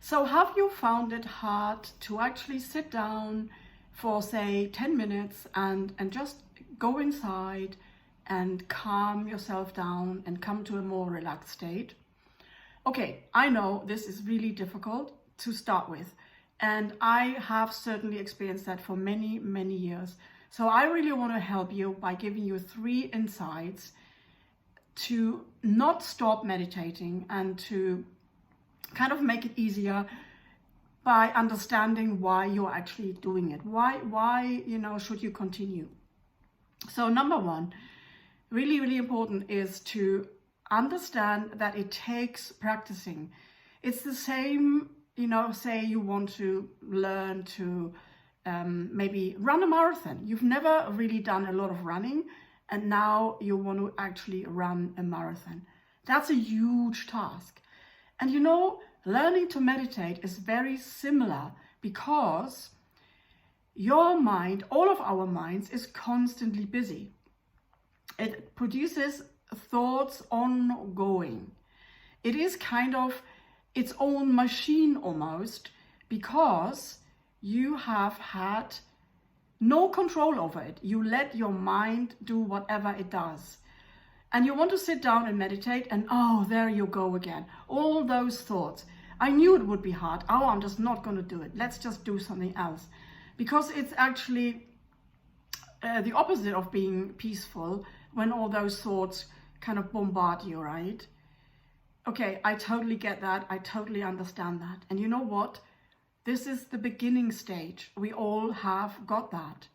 So have you found it hard to actually sit down for, say, 10 minutes and just go inside and calm yourself down and come to a more relaxed state? Okay, I know this is really difficult to start with, and I have certainly experienced that for many, many years. So I really want to help you by giving you 3 insights to not stop meditating and to kind of make it easier by understanding why you're actually doing it. Why should you continue? So number 1, really, really important, is to understand that it takes practicing. It's the same, say you want to learn to maybe run a marathon. You've never really done a lot of running, and now you want to actually run a marathon. That's a huge task. And learning to meditate is very similar, because your mind, all of our minds, is constantly busy. It produces thoughts ongoing. It is kind of its own machine almost, because you have had no control over it. You let your mind do whatever it does. And you want to sit down and meditate, and oh, there you go again. All those thoughts. I knew it would be hard. Oh, I'm just not going to do it. Let's just do something else. Because it's actually the opposite of being peaceful when all those thoughts kind of bombard you, right? Okay, I totally get that. I totally understand that. And you know what? This is the beginning stage. We all have got that.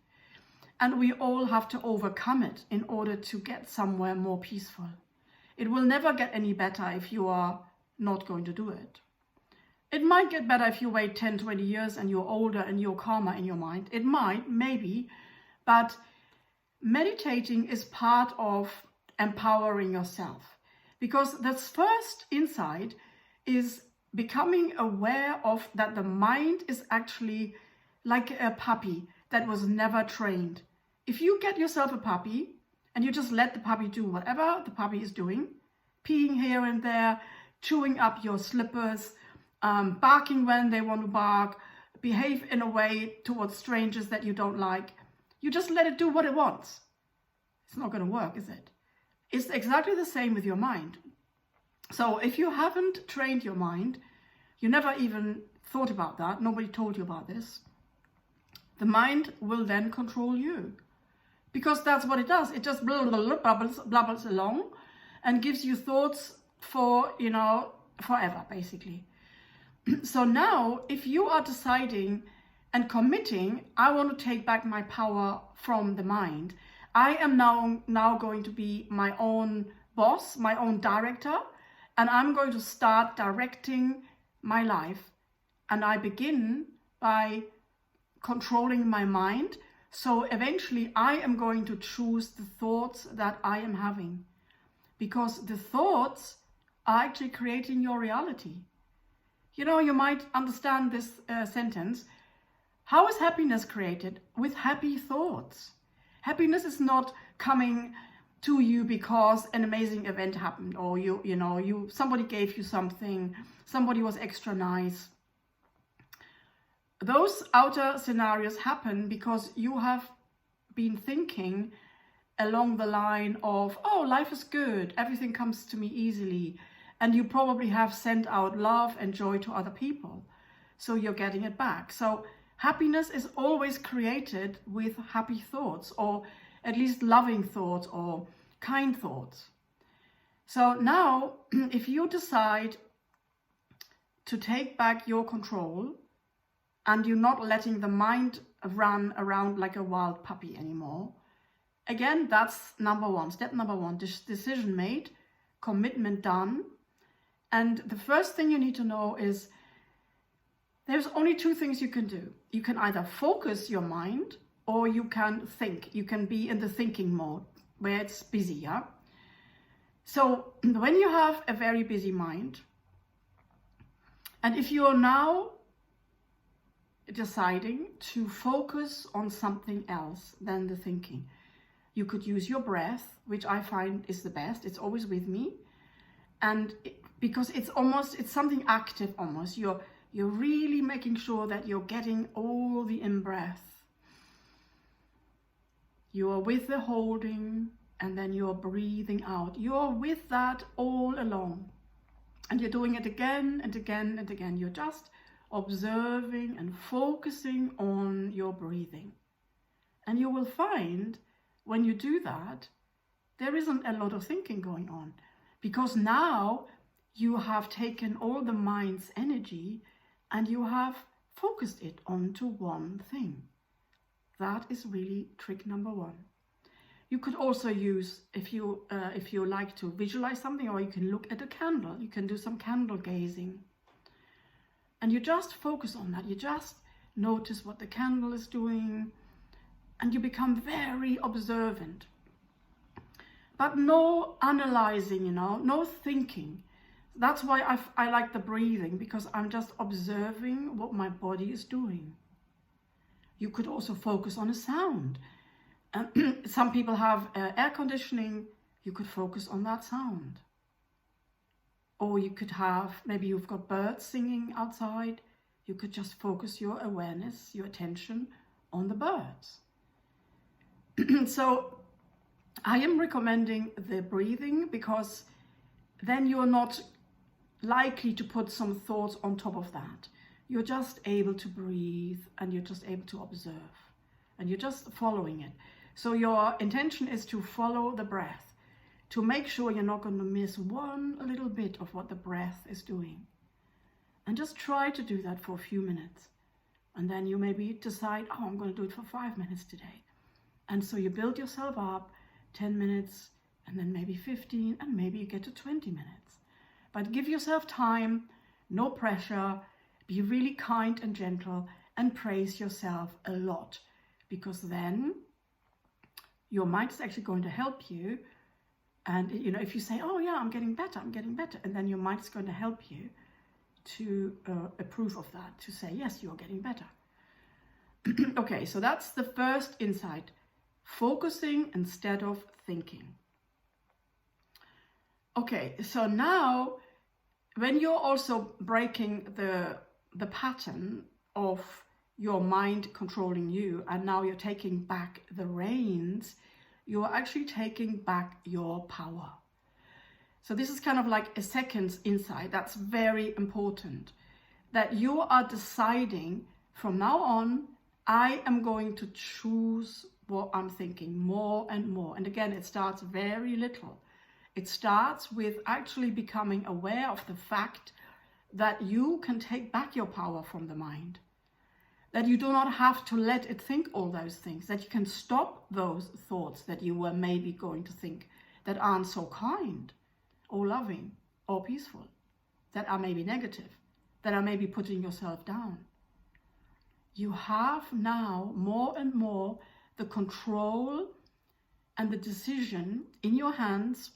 And we all have to overcome it in order to get somewhere more peaceful. It will never get any better if you are not going to do it. It might get better if you wait 10, 20 years and you're older and you're calmer in your mind. It might, maybe, but meditating is part of empowering yourself. Because the first insight is becoming aware of that the mind is actually like a puppy that was never trained. If you get yourself a puppy and you just let the puppy do whatever the puppy is doing, peeing here and there, chewing up your slippers, barking when they want to bark, behave in a way towards strangers that you don't like, you just let it do what it wants. It's not going to work, is it? It's exactly the same with your mind. So if you haven't trained your mind, you never even thought about that, nobody told you about this, the mind will then control you. Because that's what it does. It just blubbles along and gives you thoughts for, forever, basically. So now, if you are deciding and committing, I want to take back my power from the mind. I am now going to be my own boss, my own director, and I'm going to start directing my life. And I begin by controlling my mind. So eventually I am going to choose the thoughts that I am having, because the thoughts are actually creating your reality. You might understand this sentence. How is happiness created? With happy thoughts. Happiness is not coming to you because an amazing event happened, or somebody gave you something, somebody was extra nice. Those outer scenarios happen because you have been thinking along the line of, oh, life is good, everything comes to me easily. And you probably have sent out love and joy to other people. So you're getting it back. So happiness is always created with happy thoughts, or at least loving thoughts or kind thoughts. So now, if you decide to take back your control and you're not letting the mind run around like a wild puppy anymore, again, that's number 1, step number 1, decision made, commitment done. And the first thing you need to know is there's only 2 things you can do. You can either focus your mind, or you can think. You can be in the thinking mode where it's busy, yeah? So when you have a very busy mind, and if you are now deciding to focus on something else than the thinking, you could use your breath, which I find is the best. It's always with me. And because it's something active almost. You're really making sure that you're getting all the in-breath. You are with the holding, and then you're breathing out. You're with that all along. And you're doing it again and again and again. You're just observing and focusing on your breathing. And you will find when you do that, there isn't a lot of thinking going on, because now you have taken all the mind's energy and you have focused it onto one thing. That is really trick number one. You could also use, if you like to visualize something, or you can look at a candle. You can do some candle gazing. And you just focus on that. You just notice what the candle is doing, and you become very observant. But no analyzing, no thinking. That's why I like the breathing, because I'm just observing what my body is doing. You could also focus on a sound. Some people have air conditioning. You could focus on that sound. Or you could have, maybe you've got birds singing outside. You could just focus your awareness, your attention on the birds. So I am recommending the breathing, because then you're not likely to put some thoughts on top of that. You're just able to breathe, and you're just able to observe, and you're just following it. So your intention is to follow the breath, to make sure you're not going to miss one little bit of what the breath is doing. And just try to do that for a few minutes. And then you maybe decide, oh, I'm going to do it for 5 minutes today. And so you build yourself up 10 minutes, and then maybe 15, and maybe you get to 20 minutes. But give yourself time, no pressure, be really kind and gentle, and praise yourself a lot, because then your mind is actually going to help you. And if you say, oh yeah, I'm getting better, and then your mind is going to help you to approve of that, to say, yes, you're getting better. Okay, so that's the first insight. Focusing instead of thinking. Okay, so now when you're also breaking the pattern of your mind controlling you, and now you're taking back the reins, you're actually taking back your power. So this is kind of like a second insight that's very important, that you are deciding from now on, I am going to choose what I'm thinking more and more. And again, it starts very little. It starts with actually becoming aware of the fact that you can take back your power from the mind, that you do not have to let it think all those things, that you can stop those thoughts that you were maybe going to think that aren't so kind or loving or peaceful, that are maybe negative, that are maybe putting yourself down. You have now more and more the control and the decision in your hands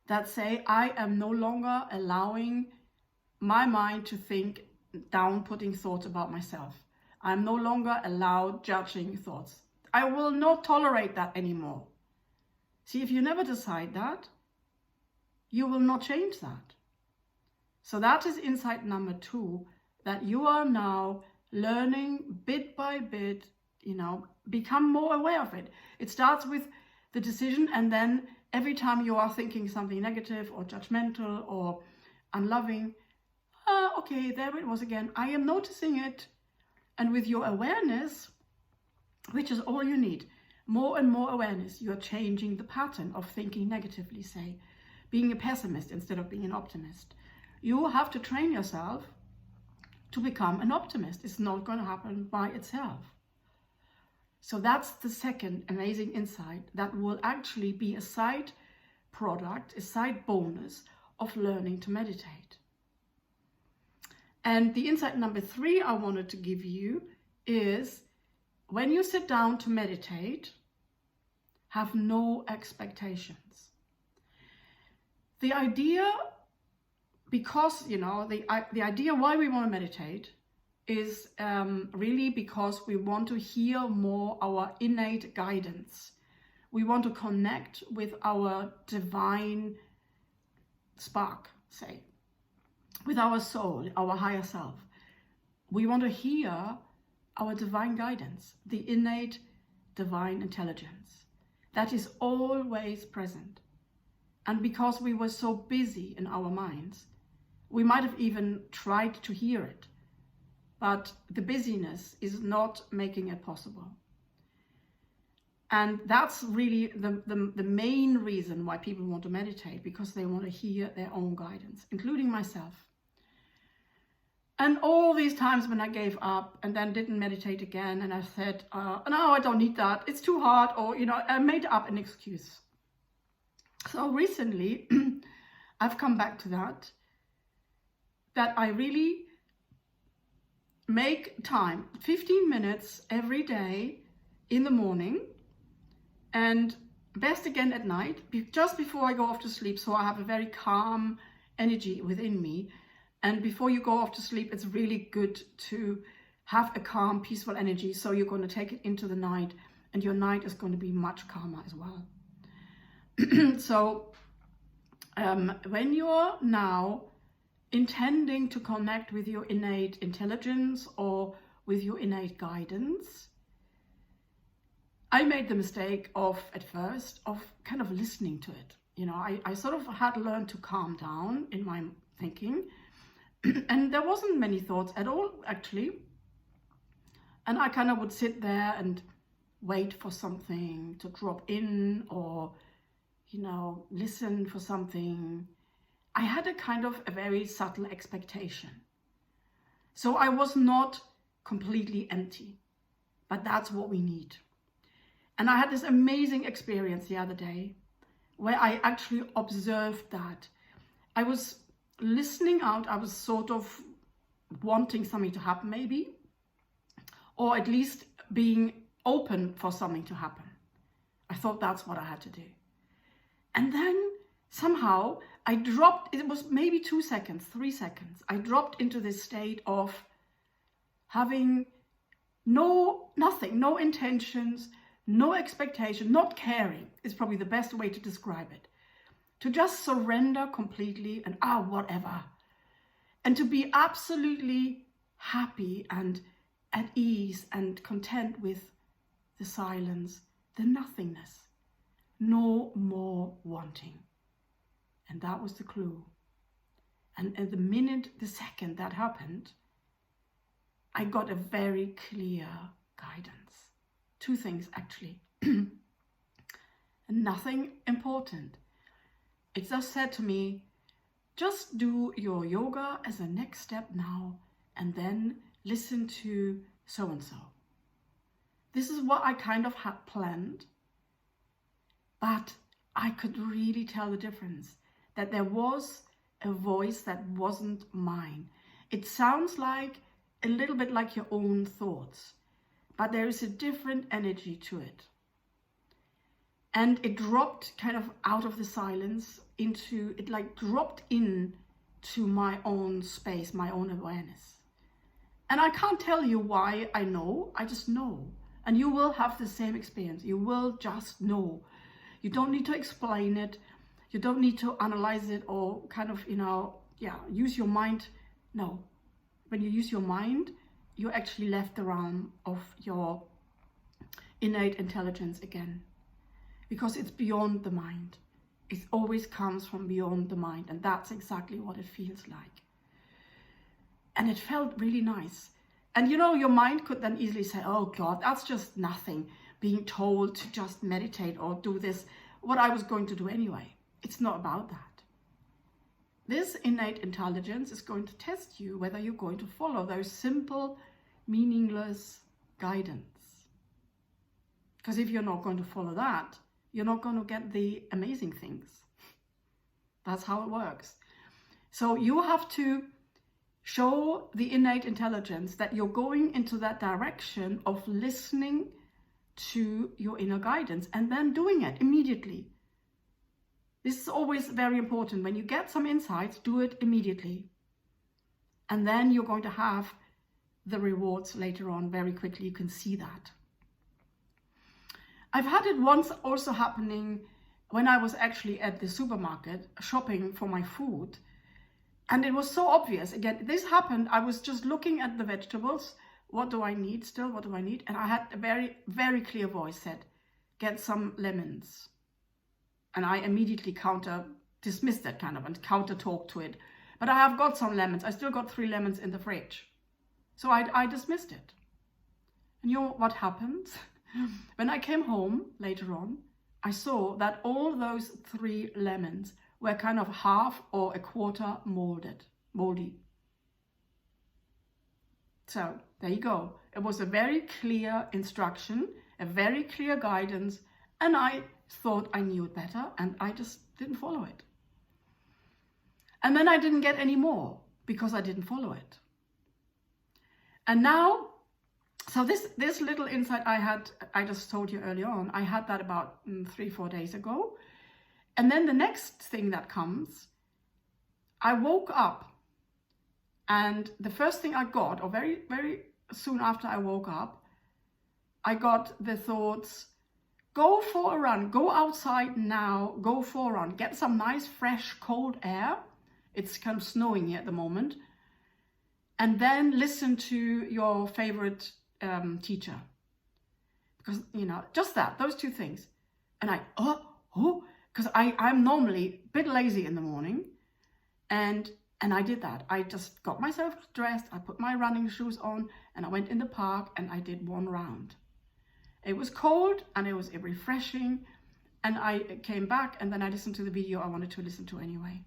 that say, I am no longer allowing my mind to think down putting thoughts about myself. I'm no longer allowed judging thoughts. I will not tolerate that anymore. See, if you never decide that, you will not change that. So that is insight number 2, that you are now learning bit by bit, become more aware of it. It starts with the decision, and then every time you are thinking something negative or judgmental or unloving, okay, there it was again. I am noticing it. And with your awareness, which is all you need, more and more awareness, you are changing the pattern of thinking negatively, say, being a pessimist instead of being an optimist. You have to train yourself to become an optimist. It's not going to happen by itself. So that's the second amazing insight that will actually be a side product, a side bonus of learning to meditate. And the insight number 3 I wanted to give you is, when you sit down to meditate, have no expectations. The idea, because, the idea why we want to meditate is really because we want to hear more our innate guidance. We want to connect with our divine spark, say. with our soul, our higher self. We want to hear our divine guidance, the innate divine intelligence that is always present. And because we were so busy in our minds, we might have even tried to hear it, but the busyness is not making it possible. And that's really the main reason why people want to meditate, because they want to hear their own guidance, including myself. And all these times when I gave up and then didn't meditate again, and I said, no, I don't need that, it's too hard, or, I made up an excuse. So recently, I've come back to that I really make time, 15 minutes every day in the morning, and best again at night, just before I go off to sleep, so I have a very calm energy within me. And before you go off to sleep, it's really good to have a calm, peaceful energy, so you're going to take it into the night, and your night is going to be much calmer as well. So when you're now intending to connect with your innate intelligence or with your innate guidance, I made the mistake at first of kind of listening to it. I sort of had learned to calm down in my thinking, and there wasn't many thoughts at all, actually. And I kind of would sit there and wait for something to drop in, or listen for something. I had a very subtle expectation. So I was not completely empty, but that's what we need. And I had this amazing experience the other day where I actually observed that. I was listening out, I was sort of wanting something to happen maybe, or at least being open for something to happen. I thought that's what I had to do. And then somehow I dropped, it was maybe 2 seconds, 3 seconds. I dropped into this state of having nothing, no intentions, no expectation, not caring is probably the best way to describe it. To just surrender completely and whatever. And to be absolutely happy and at ease and content with the silence, the nothingness. No more wanting. And that was the clue. And at the second that happened, I got a very clear guidance. 2 things actually. And nothing important. It just said to me, just do your yoga as a next step now, and then listen to so-and-so. This is what I kind of had planned. But I could really tell the difference, that there was a voice that wasn't mine. It sounds like a little bit like your own thoughts, but there is a different energy to it. And it dropped kind of out of the silence dropped in to my own space, my own awareness. And I can't tell you why I know, I just know. And you will have the same experience. You will just know. You don't need to explain it. You don't need to analyze it or kind of, use your mind. No. When you use your mind, you actually left the realm of your innate intelligence again. Because it's beyond the mind. It always comes from beyond the mind. And that's exactly what it feels like. And it felt really nice. And your mind could then easily say, oh God, that's just nothing. Being told to just meditate or do this, what I was going to do anyway. It's not about that. This innate intelligence is going to test you whether you're going to follow those simple, meaningless guidance. Because if you're not going to follow that, you're not going to get the amazing things. That's how it works. So you have to show the innate intelligence that you're going into that direction of listening to your inner guidance and then doing it immediately. This is always very important. When you get some insights, do it immediately. And then you're going to have the rewards later on very quickly. You can see that. I've had it once also happening when I was actually at the supermarket shopping for my food. And it was so obvious. Again, this happened. I was just looking at the vegetables. What do I need still? What do I need? And I had a very, very clear voice said, get some lemons. And I immediately dismissed that kind of and counter talked to it. But I have got some lemons. I still got 3 lemons in the fridge. So I dismissed it. And you know what happened? When I came home later on, I saw that all those 3 lemons were kind of half or a quarter moldy. So there you go. It was a very clear instruction, a very clear guidance, and I thought I knew it better, and I just didn't follow it. And then I didn't get any more because I didn't follow it. And now, so this little insight I just told you earlier on, I had that about 3-4 days ago. And then the next thing that comes, I woke up, and the first thing I got, or very, very soon after I woke up, I got the thoughts, go for a run, go outside now, go for a run, get some nice, fresh, cold air. It's kind of snowing here at the moment. And then listen to your favorite teacher. Because, you know, just that, those 2 things. And because I'm normally a bit lazy in the morning. And I did that. I just got myself dressed, I put my running shoes on, and I went in the park and I did 1 round. It was cold and it was refreshing. And I came back and then I listened to the video I wanted to listen to anyway.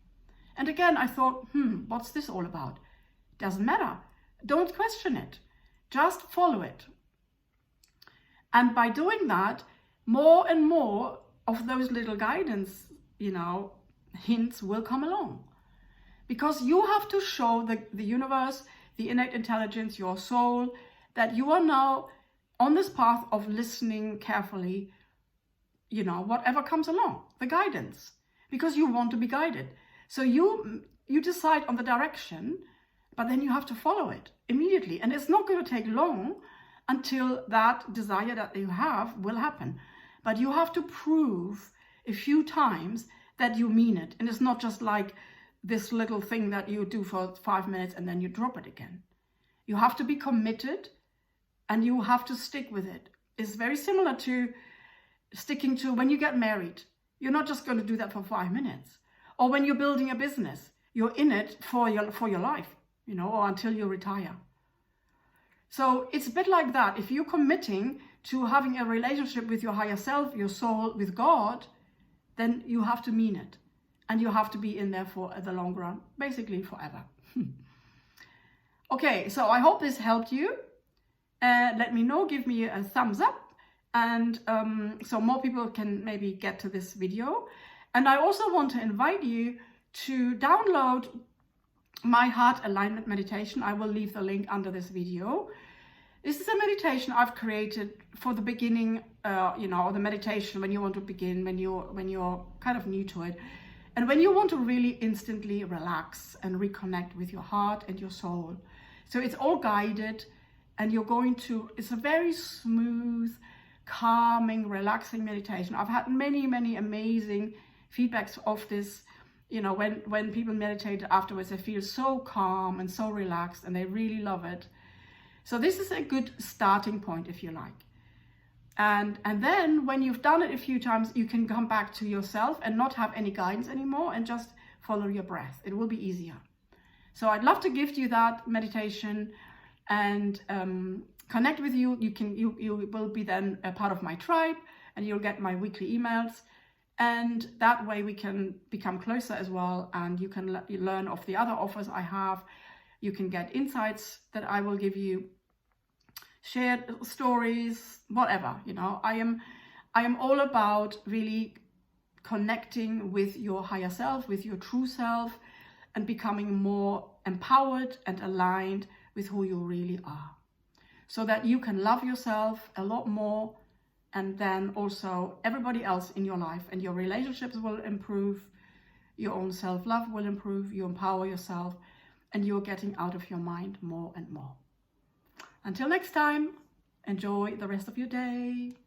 And again, I thought, what's this all about? Doesn't matter. Don't question it. Just follow it. And by doing that, more and more of those little guidance, you know, hints will come along. Because you have to show the universe, the innate intelligence, your soul, that you are now on this path of listening carefully, you know, whatever comes along, the guidance, because you want to be guided. So you decide on the direction, but then you have to follow it immediately. And it's not going to take long until that desire that you have will happen. But you have to prove a few times that you mean it. And it's not just like this little thing that you do for 5 minutes and then you drop it again. You have to be committed and you have to stick with it. It's very similar to sticking to when you get married. You're not just going to do that for 5 minutes. Or when you're building a business, you're in it for your life, you know, or until you retire. So it's a bit like that. If you're committing to having a relationship with your higher self, your soul, with God, then you have to mean it. And you have to be in there for the long run, basically forever. Okay, so I hope this helped you. Let me know, give me a thumbs up. And so more people can maybe get to this video. And I also want to invite you to download my heart alignment meditation. I will leave the link under this video. This is a meditation I've created for the beginning, you know, the meditation when you want to begin, when you're kind of new to it. And when you want to really instantly relax and reconnect with your heart and your soul. So it's all guided, and you're going to, it's a very smooth, calming, relaxing meditation. I've had many, many amazing feedbacks of this. You know, when people meditate afterwards, they feel so calm and so relaxed, and they really love it. So this is a good starting point, if you like. And then when you've done it a few times, you can come back to yourself and not have any guidance anymore and just follow your breath. It will be easier. So I'd love to gift you that meditation and connect with you. You will be then a part of my tribe, and you'll get my weekly emails. And that way we can become closer as well, and you can learn of the other offers I have. You can get insights that I will give you, shared stories, whatever, you know. I am all about really connecting with your higher self, with your true self, and becoming more empowered and aligned with who you really are, so that you can love yourself a lot more. And then also everybody else in your life, and your relationships will improve, your own self-love will improve, you empower yourself, and you're getting out of your mind more and more. Until next time, enjoy the rest of your day.